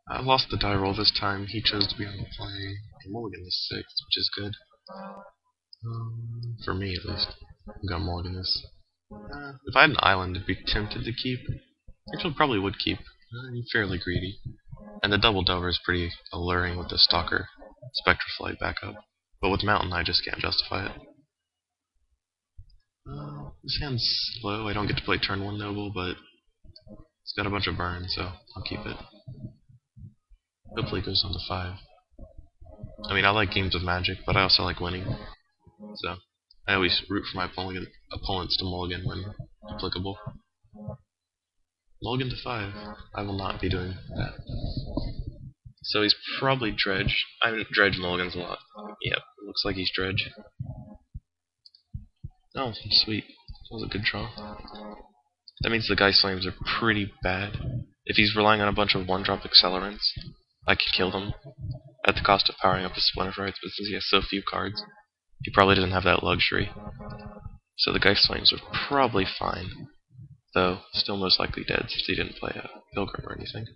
I lost the die roll this time. He chose to be on the play. Mulligan the 6th, which is good. For me, at least. I'm gonna mulligan this. If I had an island, I'd be tempted to keep. Actually, probably would keep. I'm fairly greedy. And the double delver is pretty alluring with the Stalker Spectraflight backup. But with Mountain, I just can't justify it. This hand's slow. I don't get to play turn 1 Noble, but it's got a bunch of burn, so I'll keep it. Hopefully it goes on to 5. I mean, I like games of Magic, but I also like winning. So, I always root for my opponents to mulligan when applicable. Mulligan to 5. I will not be doing that. So he's probably Dredge. I mean, Dredge mulligans a lot. Yep, looks like he's Dredge. Oh, sweet. That was a good draw. That means the Geist Flames are pretty bad. If he's relying on a bunch of 1-drop accelerants, I could kill them at the cost of powering up his Splinterfrights, but since he has so few cards, he probably doesn't have that luxury. So the Geist Flames are probably fine, though still most likely dead since he didn't play a Pilgrim or anything.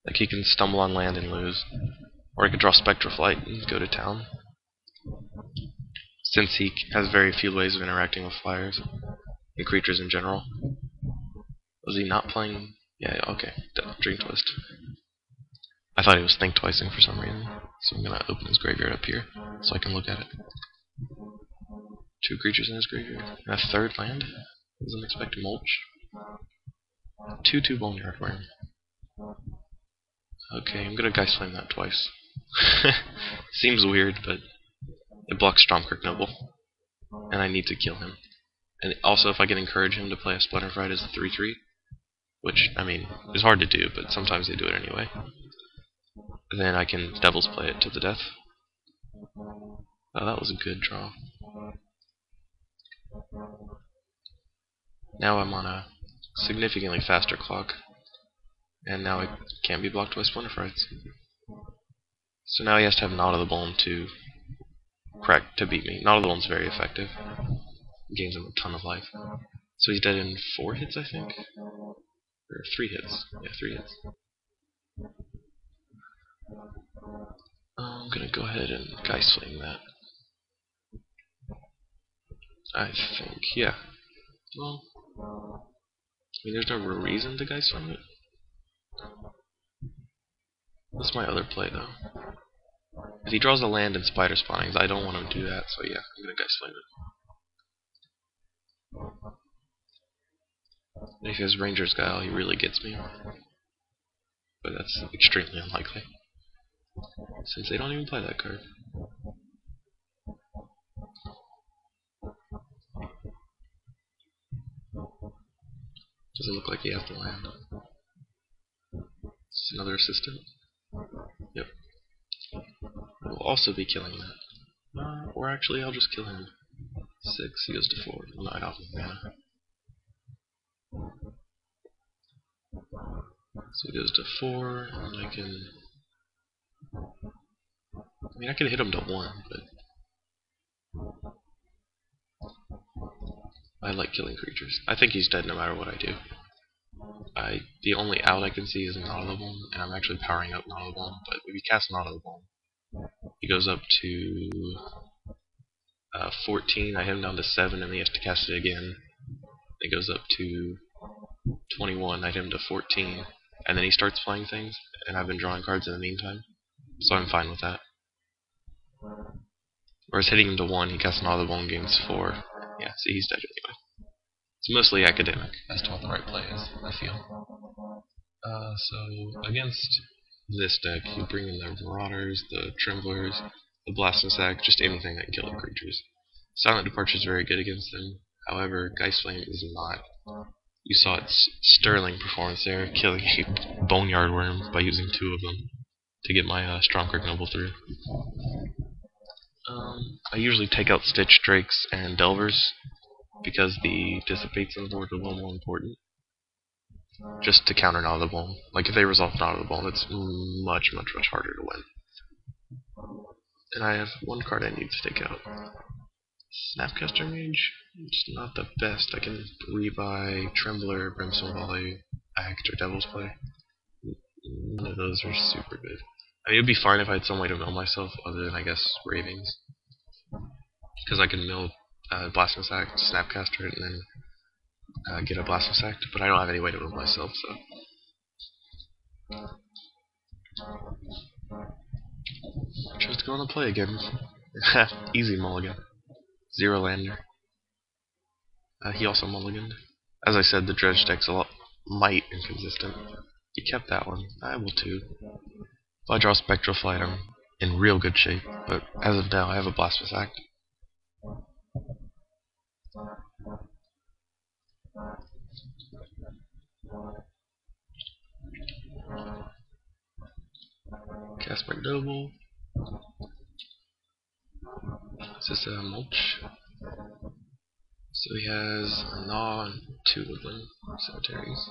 Like, he can stumble on land and lose, or he could draw Spectraflight and go to town. Since he has very few ways of interacting with flyers and creatures in general. Was he not playing? Yeah, okay. Dream Twist. I thought he was Think Twising for some reason, so I'm gonna open his graveyard up here so I can look at it. 2 creatures in his graveyard. And a 3rd land? Wasn't expecting mulch. 2/2 Boneyard Worm. Okay, I'm gonna Geist Flame that twice. Seems weird, but it blocks Stromkirk Noble, and I need to kill him. And also, if I can encourage him to play a Splinterfright as a 3/3, which, I mean, is hard to do, but sometimes they do it anyway, then I can Devil's Play it to the death. Oh, that was a good draw. Now I'm on a significantly faster clock, and now I can't be blocked by Splinterfrights. So now he has to have Knot of the Bone to beat me. Knot of the Bone's very effective. Gains him a ton of life. So he's dead in 4 hits, I think? Or 3 hits. Yeah, 3 hits. I'm gonna go ahead and Geist Flame that. I think, yeah. Well, I mean, there's no real reason to Geist Flame it. That's my other play, though. If he draws a land and Spider Spawnings, I don't want him to do that, so yeah, I'm gonna Geist Flame it. If he has Ranger's Guile, he really gets me. But that's extremely unlikely, since they don't even play that card. Doesn't look like he has the land. It's another assistant. Yep. I will also be killing that. Or actually, I'll just kill him. 6, he goes to 4. 9 off of mana. So he goes to 4, and I can... I mean, I could hit him to 1, but... I like killing creatures. I think he's dead no matter what I do. The only out I can see is Knot of the Bone, and I'm actually powering up Knot of the Bone, but if he casts Knot of the Bone, he goes up to 14, I hit him down to 7, and he has to cast it again. It goes up to 21, I hit him to 14, and then he starts playing things, and I've been drawing cards in the meantime, so I'm fine with that. Whereas hitting him to 1, he casts Knot of the Bone, gains 4. Yeah, see, he's dead anyway. It's mostly academic as to what the right play is, I feel. So, against this deck, you bring in the Marauders, the Tremblers, the Blasphemous Sack, just anything that can kill the creatures. Silent Departure is very good against them, however, Geist Flame is not. You saw its sterling performance there, killing a Boneyard Worm by using 2 of them to get my Stromkirk Noble through. I usually take out Stitch Drakes and Delvers, because the dissipates on the board are a little more important. Just to counter Knot of the Bone. Like, if they resolve Knot of the Bone, it's much, much, much harder to win. And I have 1 card I need to take out. Snapcaster Mage? It's not the best. I can rebuy Trembler, Brimstone Volley, Act, or Devil's Play. No, those are super good. I mean, it'd be fine if I had some way to mill myself other than, I guess, ravings. Because I can mill Blasphemous Act, Snapcaster it, and then get a Blasphemous Act, but I don't have any way to mill myself, so. Just going to play again. Easy mulligan. Zero lander. He also mulliganed. As I said, the dredge deck's a lot might inconsistent. He kept that one. I will too. If I draw Spectral Flight, I'm in real good shape, but as of now, I have a Blasphemous Act. Cast my Noble. Is this a mulch? So he has a Gnaw and 2 woodland cemeteries.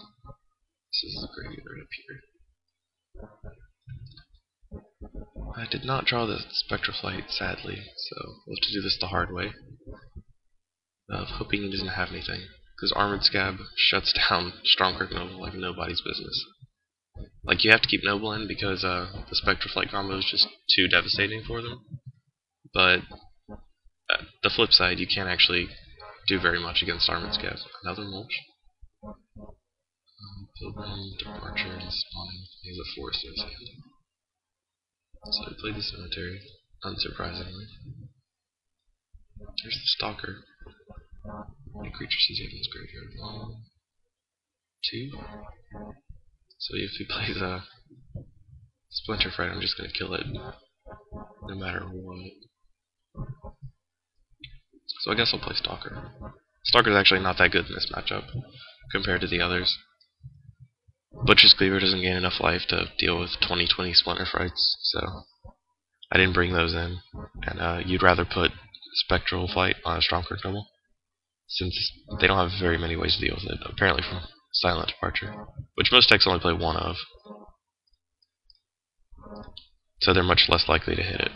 This is the graveyard up here. I did not draw the Spectral Flight, sadly, so we'll have to do this the hard way. Of hoping he doesn't have anything. Because Armored Scab shuts down Strongkirk Noble like nobody's business. Like, you have to keep Noble in because the Spectral Flight combo is just too devastating for them. But the flip side, you can't actually do very much against Armored Scab. Another mulch. Pilgrim, Departure, and Spawning. He has a forest in his hand. So he played the Cemetery, unsurprisingly. Here's the Stalker. How many creatures does he have in his graveyard? 1, 2. So if he plays a Splinter Fright, I'm just going to kill it no matter what. So I guess I'll play Stalker. Stalker's actually not that good in this matchup compared to the others. Butcher's Cleaver doesn't gain enough life to deal with 20/20 Splinter Frights, so I didn't bring those in. And you'd rather put Spectral Flight on a Strongkirk Noble, since they don't have very many ways to deal with it, apparently from Silent Departure, which most decks only play one of. So they're much less likely to hit it.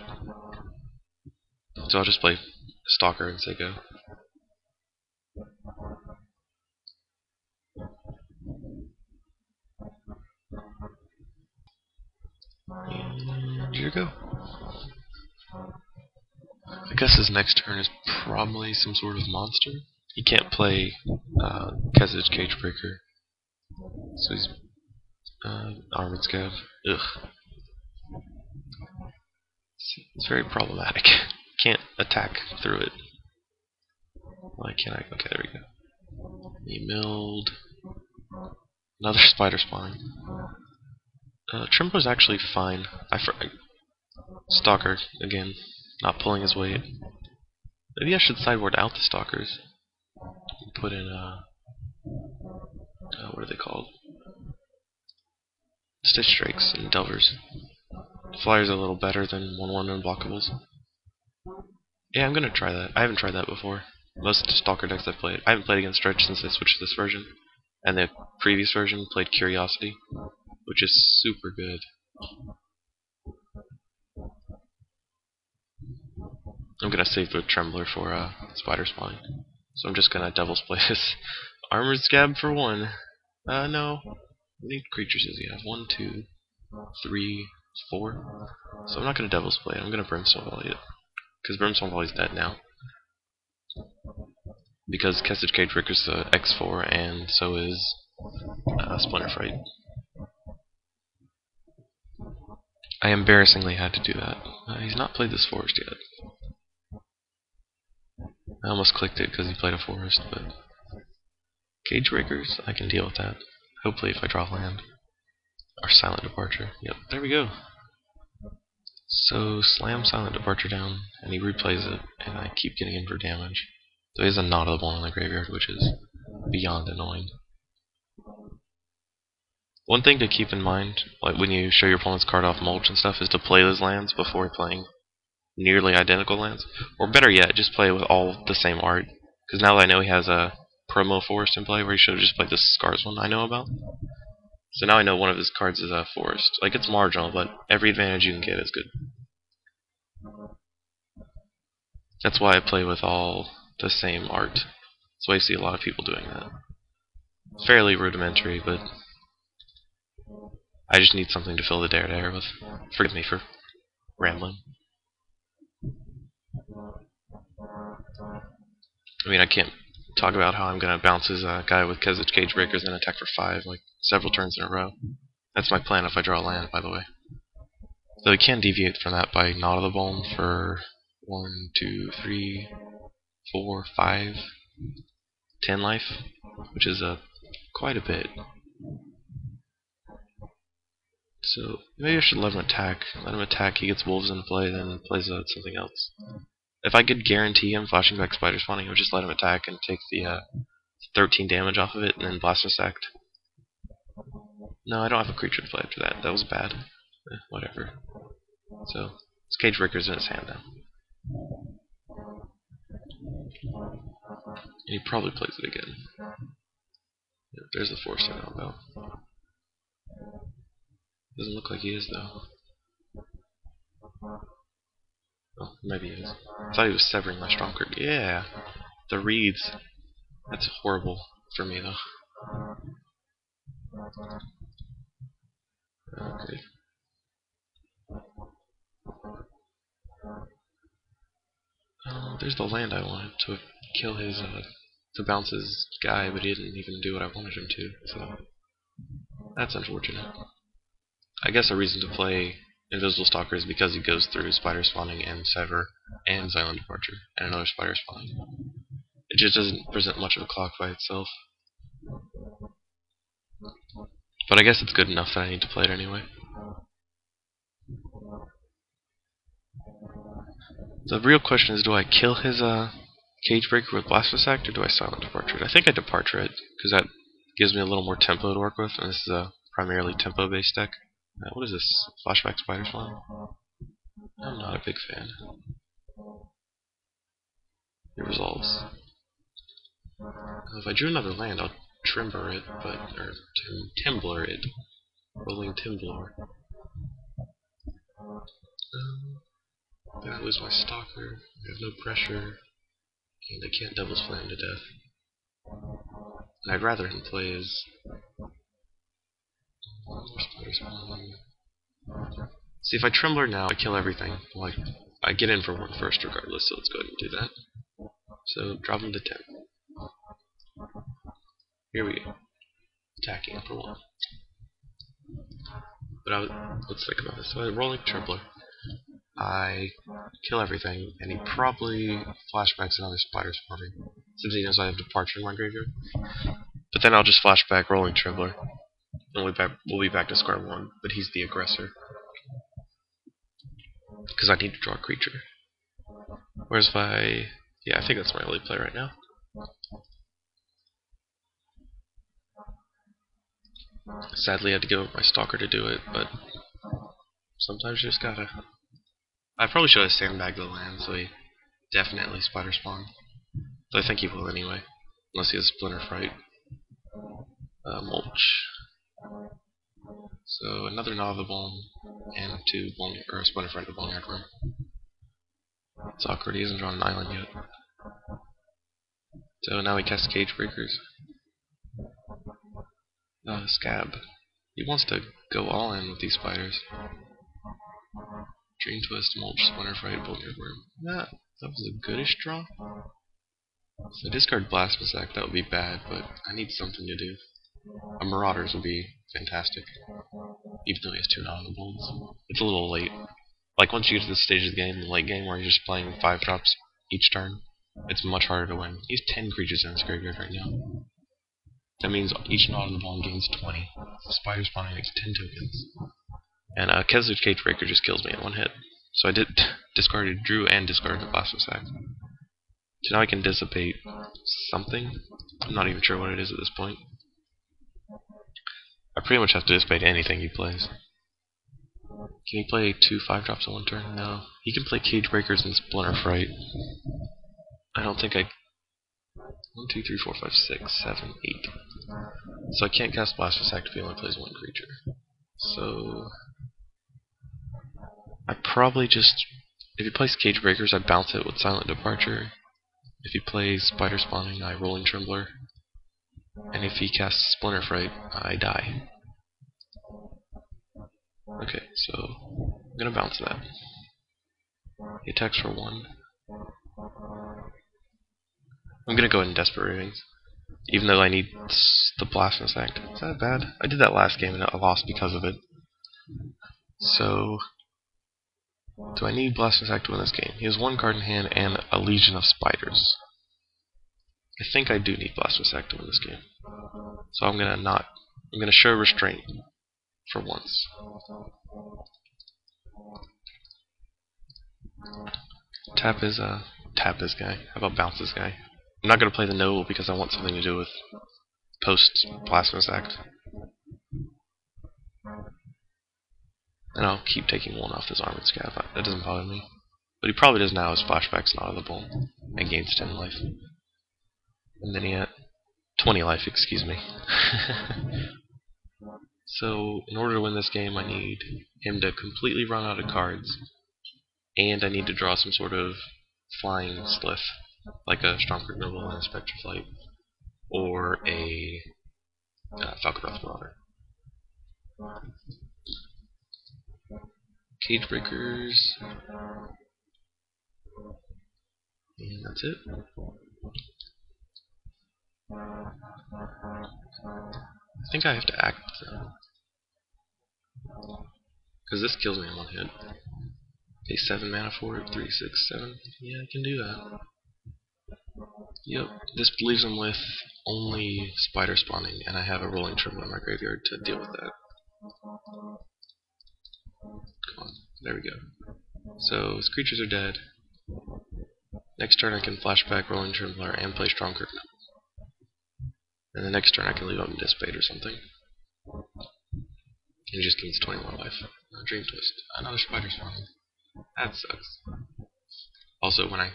So I'll just play Stalker and say go. And here you go. I guess his next turn is probably some sort of monster. He can't play Kessid's Cagebreaker, so he's Armored Scav. Ugh. It's very problematic. Can't attack through it. Why can't I? Okay, there we go. He milled. Another Spider Spine. Trimbo's actually fine. Stalker, again, not pulling his weight. Maybe I should sideboard out the Stalkers. And put in, what are they called? Stitch Drakes and Delvers. Flyers are a little better than 1/1 unblockables. Yeah, I'm gonna try that. I haven't tried that before. Most Stalker decks I've played. I haven't played against Dredge since I switched to this version. And the previous version played Curiosity, which is super good. I'm gonna save the Trembler for Spider Spine. So I'm just gonna Devil's Play this Armored Scab for 1. No. How many creatures does he have? 1, 2, 3, 4. So I'm not gonna Devil's Play it. I'm gonna Brimstone Volley it. Because Brimstone Volley's dead now. Because Kessid's Cagebreaker's the X4, and so is Splinter Fright. I embarrassingly had to do that. He's not played this forest yet. I almost clicked it because he played a forest, but Cagebreakers, I can deal with that. Hopefully if I draw land. Or Silent Departure. Yep, there we go. So slam Silent Departure down, and he replays it, and I keep getting in for damage. So he has a Knot of the Bone in the graveyard, which is beyond annoying. One thing to keep in mind, like when you show your opponent's card off mulch and stuff, is to play those lands before playing nearly identical lands. Or better yet, just play with all the same art. Because now that I know he has a promo forest in play, where he should have just played the Scars one I know about. So now I know one of his cards is a forest. Like, it's marginal, but every advantage you can get is good. That's why I play with all the same art. That's why you see a lot of people doing that. Fairly rudimentary, but I just need something to fill the dead air with. Forgive me for rambling. I mean, I can't talk about how I'm going to bounce his guy with Kesich Cage Breakers and attack for 5, like, several turns in a row. That's my plan if I draw land, by the way. Though he can deviate from that by Knot of the Bone for 1, 2, 3, 4, 5, 10 life, which is quite a bit. So maybe I should let him attack. Let him attack, he gets wolves into play, then plays something else. If I could guarantee him flashing back spider spawning, I would just let him attack and take the 13 damage off of it, and then Blasphemous. No, I don't have a creature to play after that. That was bad. Whatever. So, his Cage Breaker's in his hand now. And he probably plays it again. Yeah, there's the force I know about. Doesn't look like he is, though. Oh, maybe he is. I thought he was severing my Stalker. Yeah! The reeds. That's horrible for me, though. Okay. There's the land I wanted to kill his, to bounce his guy, but he didn't even do what I wanted him to, so that's unfortunate. I guess a reason to play Invisible Stalker is because he goes through Spider Spawning and Sever and Silent Departure and another Spider Spawning. It just doesn't present much of a clock by itself. But I guess it's good enough that I need to play it anyway. The real question is, do I kill his Cage Breaker with Blasphemous Act, or do I Silent Departure it? I think I Departure it, because that gives me a little more tempo to work with, and this is a primarily tempo-based deck. What is this? Flashback Spider Spawn? I'm not a big fan. It resolves. If I drew another land, I'll Trimber it, or Timbler it. Rolling Timbler. Then I lose my Stalker, I have no pressure, and I can't double slam to death. And I'd rather him play his... See, if I Trembler now, I kill everything. Like, I get in for 1 first regardless, so let's go ahead and do that. So, drop him to 10. Here we go. Attacking for 1. But let's think about this. So I rolling Trembler. I kill everything, and he probably flashbacks another Spider Spawning, since he knows I have Departure in my graveyard. But then I'll just flashback rolling Trembler, and we'll be back to square 1, but he's the aggressor. Because I need to draw a creature. Whereas if I... yeah, I think that's my only play right now. Sadly, I had to give up my Stalker to do it, but sometimes you just gotta... I probably should have sandbagged the land, so he definitely Spider Spawn. So I think he will anyway, unless he has Splinter Fright. Mulch. So another Knot of the Bone, and 2 Splinter Fright to Boneyard Room. It's awkward, he hasn't drawn an island yet. So now he casts Cage Breakers. Scab. He wants to go all in with these spiders. Dream Twist, Mulch, Splinter Fright, Boneyard Worm. That was a goodish draw. So discard Blasphemous Act, that would be bad, but I need something to do. A Marauders would be fantastic, even though he has 2 Knot of the Bones. It's a little late. Like, once you get to this stage of the game, the late game, where you're just playing 5 drops each turn, it's much harder to win. He has 10 creatures in his graveyard right now. That means each Knot of the Bone gains 20. The Spider Spawning makes 10 tokens. And Keslich Cage Breaker just kills me in 1 hit. So I drew and discarded the Blasphemous Act. So now I can dissipate something. I'm not even sure what it is at this point. I pretty much have to dissipate anything he plays. Can he play 2 5-drops in 1 turn? No. He can play Cage Breakers and Splinter Fright. I don't think I... 1, 2, 3, 4, 5, 6, 7, 8. So I can't cast Blasphemous Act if he only plays 1 creature. So... I probably just... if he plays Cage Breakers, I bounce it with Silent Departure. If he plays Spider Spawning, I Rolling Trembler. And if he casts Splinter Fright, I die. Okay, so I'm gonna bounce that. He attacks for 1. I'm gonna go ahead and Desperate Ravings, even though I need the Blasphemous Act. Is that bad? I did that last game and I lost because of it. So, do I need Blasphemous Act to win this game? He has 1 card in hand and a Legion of Spiders. I think I do need Blasphemous Act to win this game. So I'm gonna show Restraint for once. Tap his guy. How about bounce this guy? I'm not gonna play the Noble because I want something to do with post Blasphemous Act. And I'll keep taking 1 off his Armored Scav. That doesn't bother me. But he probably does now. His Flashback's not audible and gains 10 life. And then he had 20 life, excuse me. So, in order to win this game, I need him to completely run out of cards. And I need to draw some sort of flying Slith, like a Stalker and a Spectraflight, or a Falconroth Marauder. Cage Breakers, and that's it. I think I have to act, because this kills me in 1 hit. Pay 7 mana for it, 3, 6, 7. Yeah, I can do that. Yep, this leaves him with only Spider spawning, and I have a Rolling Tremble in my graveyard to deal with that. Come on, there we go. So, his creatures are dead. Next turn I can flashback Rolling Trembler and play Stronger. And the next turn I can leave up and Dissipate or something. And just gains 21 life. Dream Twist. Another Spider spawning. That sucks. Also, when I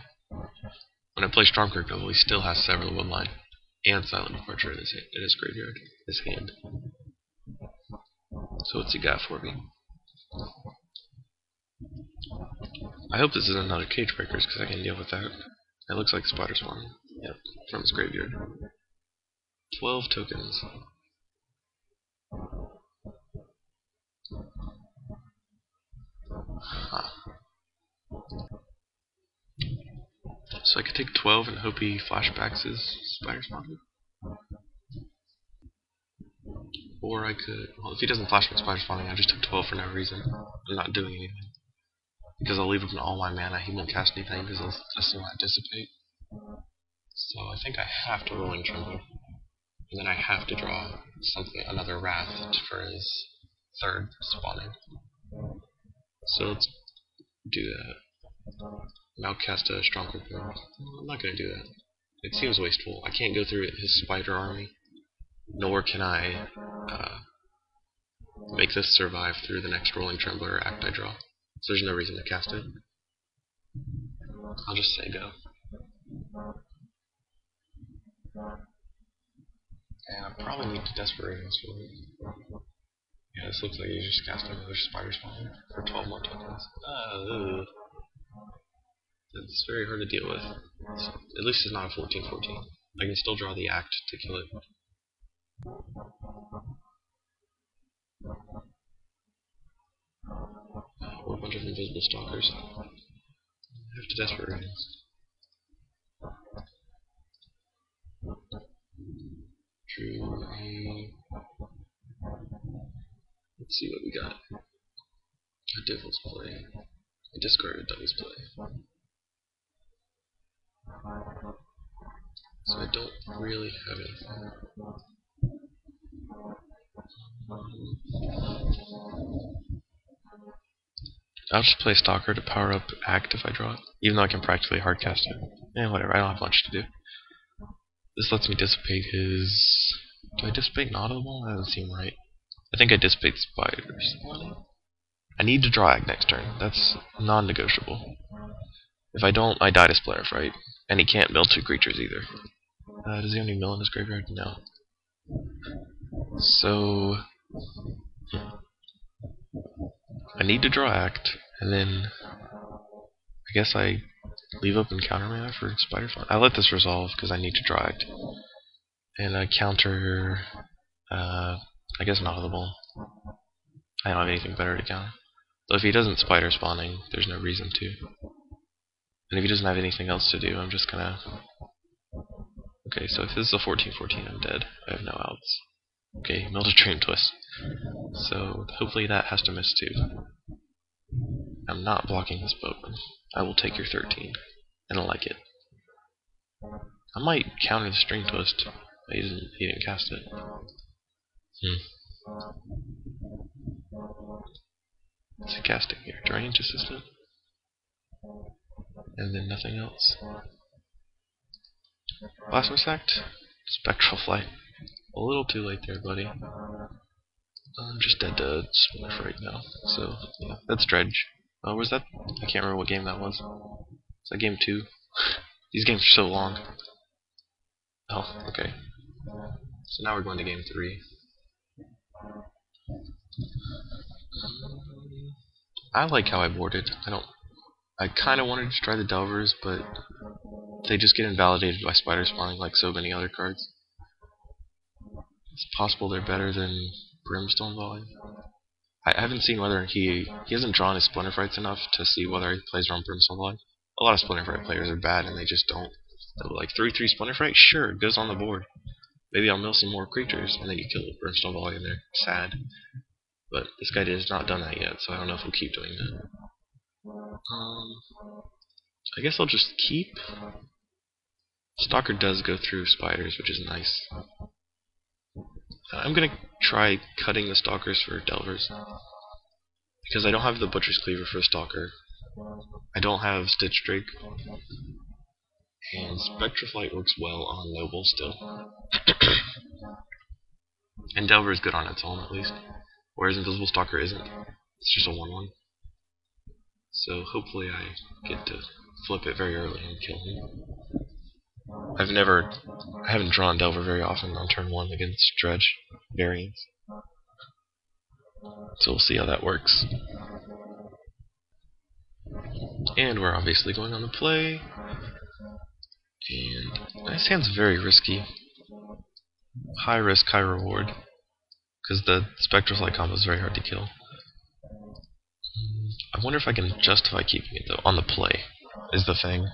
play Stormkirk Noble, he still has several Woodline and Silent Departure in his graveyard, his hand. So what's he got for me? I hope this isn't another Cage Breakers, because I can deal with that. It looks like Spider spawning. Yep, from his graveyard. 12 tokens. Huh. So I could take 12 and hope he flashbacks his Spider spawning? Or I could... Well, if he doesn't flashback Spider spawning, I just took 12 for no reason. I'm not doing anything. Because I'll leave him all my mana, he won't cast anything because he'll just want to Dissipate. So I think I have to Rolling Tremble. And then I have to draw something, another Wrath for his 3rd spawning. So let's do that. And I'll cast a Stronger Build. I'm not going to do that. It seems wasteful. I can't go through his Spider army, nor can I make this survive through the next Rolling Trembler or act I draw. So there's no reason to cast it. I'll just say go. And I probably need to Desperate Ravings for it. Yeah, this looks like you just cast another Spider Spawn for 12 more tokens. It's very hard to deal with. At least it's not a 14/14. I can still draw the act to kill it. Or a bunch of invisible stalkers. I have to Desperate Ravings. Drew a... Let's see what we got. A Devil's Play. I discarded Devil's Play. So I don't really have anything. I'll just play Stalker to power up Act if I draw it, even though I can practically hardcast it. Whatever, I don't have much to do. This lets me Dissipate his... Do I Dissipate an audible? That doesn't seem right. I think I Dissipate Spiders. I need to draw Act next turn. That's non-negotiable. If I don't, I die to Splurf, right? And he can't mill 2 creatures either. Does he have any mill in his graveyard? No. So... I need to draw Act, and then... I guess I leave open counter mana for Spider Spawn. I let this resolve because I need to draw Act. And I counter... I guess an audible. I don't have anything better to counter. So if he doesn't spider spawning, there's no reason to. And if he doesn't have anything else to do, I'm just gonna... Okay, so if this is a 14-14, I'm dead. I have no outs. Okay, milled a Dream Twist. So hopefully that has to miss too. I'm not blocking this boatman. I will take your 13. I don't like it. I might counter the String Twist. He didn't cast it. What's he casting here? Drainage Assistant? And then nothing else. Blasphemous Act? Spectral Flight. A little too late there, buddy. I'm just dead to Smurf right now. So, yeah, that's Dredge. Oh, was that? I can't remember what game that was. Is that game 2? These games are so long. Oh, okay. So now we're going to game 3. I like how I boarded. I kind of wanted to try the Delvers, but they just get invalidated by spider spawning like so many other cards. It's possible they're better than Brimstone Volley. I haven't seen whether he hasn't drawn his Splinter Frights enough to see whether he plays around Brimstone Volley. A lot of Splinter Fright players are bad and they just don't. They're like 3/3 Splinter Fright? Sure, it goes on the board. Maybe I'll mill some more creatures, and then you kill Brimstone Volley in there. Sad. But this guy has not done that yet, so I don't know if we'll keep doing that. I guess I'll just keep. Stalker does go through spiders, which is nice. I'm gonna try cutting the Stalkers for Delvers. Because I don't have the Butcher's Cleaver for a Stalker. I don't have Stitch Drake. And Spectral Flight works well on Noble still. And Delver is good on its own, at least. Whereas Invisible Stalker isn't. It's just a 1/1. So hopefully I get to flip it very early and kill him. I haven't drawn Delver very often on turn 1 against Dredge variants. So we'll see how that works. And we're obviously going on the play. And this hand's very risky. High risk, high reward. Because the Spectral Flight combo is very hard to kill. I wonder if I can justify keeping it though. On the play is the thing.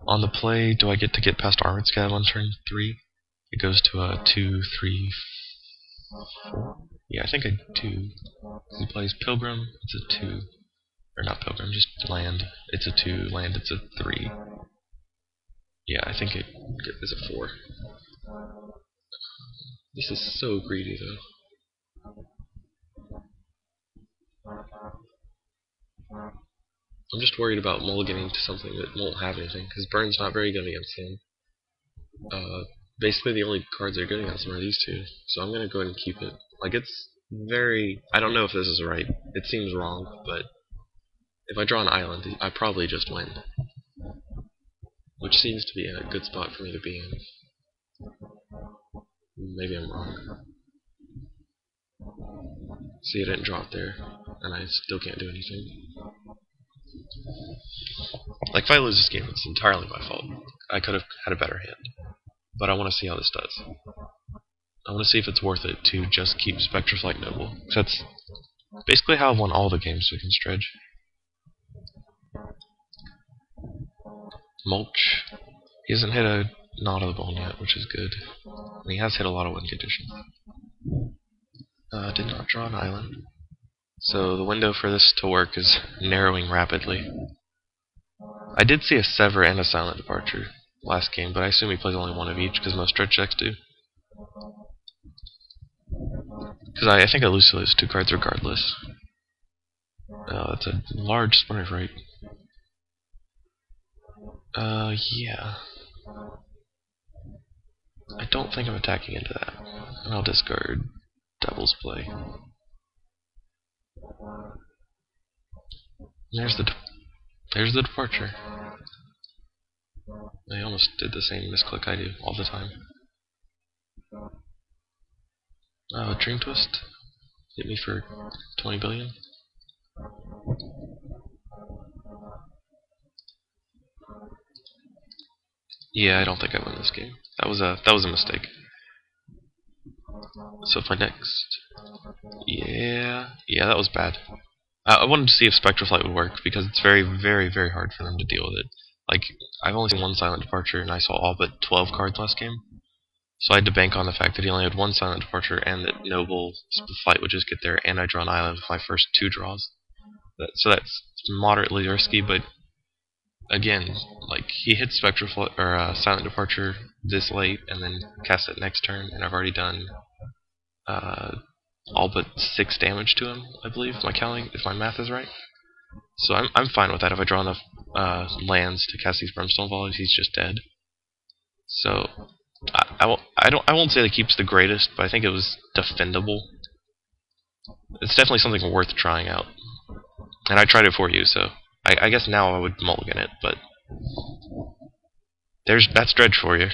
On the play, do I get to get past Armored Scav on turn 3? It goes to a 2, 3, 4. Yeah, I think I do. He plays Pilgrim, it's a 2. Or not Pilgrim, just land. It's a 2, land, it's a 3. Yeah, I think it is a 4. This is so greedy though. I'm just worried about mulliganing to something that won't have anything, because Burn's not very good against him. Basically the only cards that are good against him are these two, so I'm gonna go ahead and keep it. Like, it's very... I don't know if this is right. It seems wrong, but if I draw an island, I probably just win. Which seems to be a good spot for me to be in. Maybe I'm wrong. See, I didn't draw it there, and I still can't do anything. Like, if I lose this game, it's entirely my fault. I could have had a better hand. But I want to see how this does. I want to see if it's worth it to just keep Spectral Flight Noble. That's basically how I've won all the games against Dredge. Mulch. He hasn't hit a Knot of the Bone yet, which is good. And he has hit a lot of win conditions. Did not draw an island. So the window for this to work is narrowing rapidly. I did see a Sever and a Silent Departure last game, but I assume he plays only one of each, because most Dredge decks do. Because I think I lose to those two cards regardless. That's a large Splinter Fright. Yeah. I don't think I'm attacking into that. And I'll discard Devil's Play. There's the Departure. They almost did the same misclick I do all the time. Dream Twist. Hit me for 20 billion. Yeah, I don't think I win this game. That was a mistake. So if I next... Yeah, Yeah, that was bad. I wanted to see if Spectral Flight would work, because it's very, very, very hard for them to deal with it. Like, I've only seen one Silent Departure, and I saw all but 12 cards last game. So I had to bank on the fact that he only had one Silent Departure, and that Noble Flight would just get there, and I draw an island with my first 2 draws. So that's moderately risky, but again, like, he hits Spectral Flight, or Silent Departure this late, and then casts it next turn, and I've already done all but 6 damage to him, I believe, if my math is right. So I'm fine with that. If I draw enough lands to cast these Brimstone Volleys, he's just dead. So I won't say the keep's the greatest, but I think it was defendable. It's definitely something worth trying out, and I tried it for you, so I guess now I would mulligan it. But that's Dredge for you.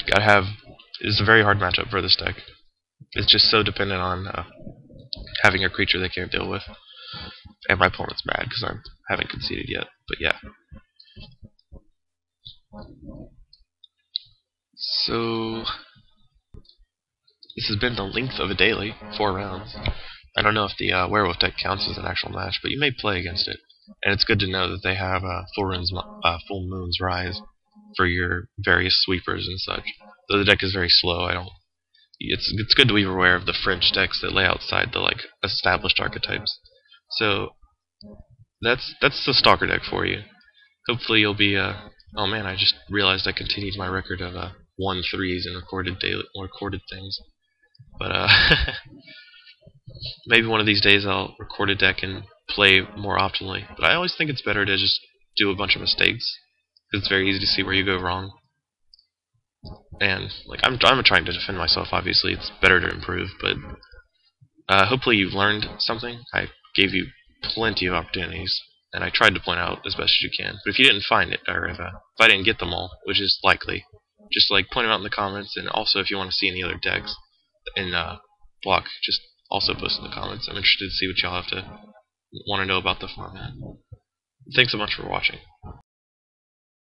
It's a very hard matchup for this deck. It's just so dependent on having a creature they can't deal with. And my opponent's mad because I haven't conceded yet. But yeah. So this has been the length of a daily, 4 rounds. I don't know if the Werewolf deck counts as an actual match, but you may play against it. And it's good to know that they have Full Moon's Rise for your various sweepers and such. Though the deck is very slow, it's good to be aware of the fringe decks that lay outside the established archetypes. So that's the Stalker deck for you. Hopefully you'll be oh man, I just realized I continued my record of 1-3s in recorded things. But maybe one of these days I'll record a deck and play more optimally. But I always think it's better to just do a bunch of mistakes, because it's very easy to see where you go wrong. And I'm trying to defend myself. Obviously, it's better to improve. But hopefully you've learned something. I gave you plenty of opportunities, and I tried to point out as best as you can. But if you didn't find it, or if I didn't get them all, which is likely, just point them out in the comments. And also, if you want to see any other decks in block, just also post in the comments. I'm interested to see what y'all have to want to know about the format. Thanks so much for watching.